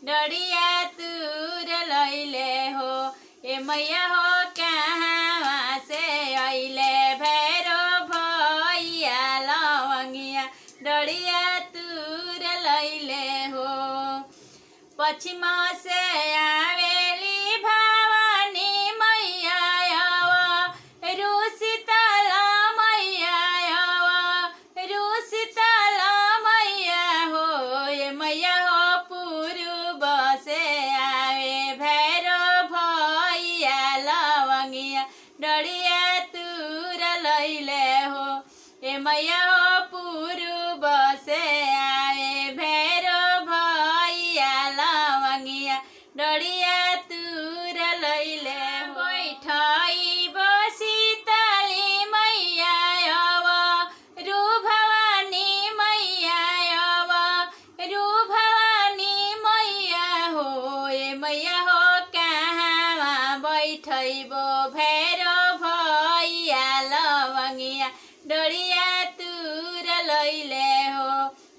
डरिया तुर लैले हो। ए मैया हो कहाँ से अइले भैरो भैया लवंगिया डरिया तुर लैले हो। पश्चिम से आवेली भवानी मैया रुसितल मैया रुसितल मैया हो। ए मैया हो पूर्व से आवे भैरो भैया लवंगिया डरिया तुर लैले हो। ए मैया हो पूर्व से आवे भैरो भैया लवंगिया डरिया तुर लैले हो। बैठाई बसितली मैया रु भवानी मैया रु भवानी मैया हो। ए मैया हो कहाँ बैठैबो भैरो भैया लवंगिया डरिया तुर लैले हो।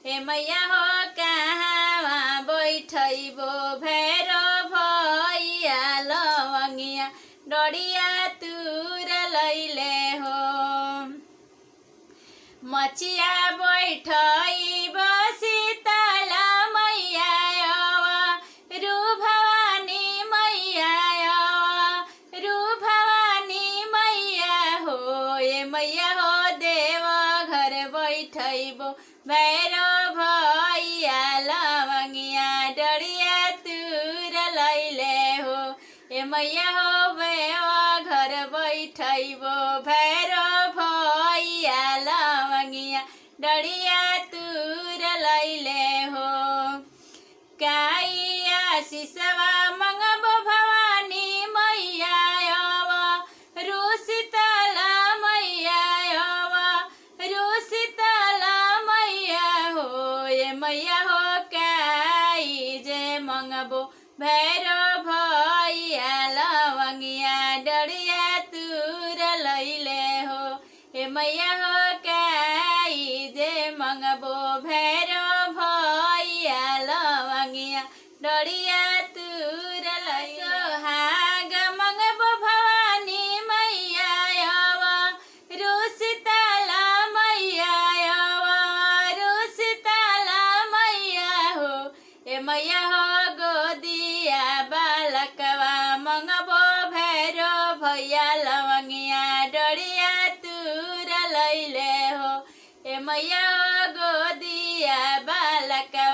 ए मैया हो कहाँ बैठैबो भैरो भैया लवंगिया डरिया तुर लैले हो। मचिया बैठैब शीतल मैया रु भवानी मैया रु भवानी मैया हो। ए मैया हो देव घर बैठैब भैरो भैया लवंगिया डरिया तुर लैले हो। ए मैया हो देव घर बैठैब भैरो भैया लवंगिया डरिया तुर लैले हो। काई आशीषवा मंगबो भवानी मैया रुसितल मैया रुसितल मैया हो। ए मैया हो काई जे मंगबो भैरो भैया लवंगिया डरिया तुर लैले हो। ए मैया हो काई जे मंगबो भैरो भैया लवंगिया डरिया तुर लैले। सोहाग मंगबो भवानी मैया रुसितल मैया रुसितल मैया हो। ए मैया हो गोदिया बालकवा मंगबो भैरो भैया लवंगिया डरिया तुर लैले हो। ए मैया हो गोदिया बालकवा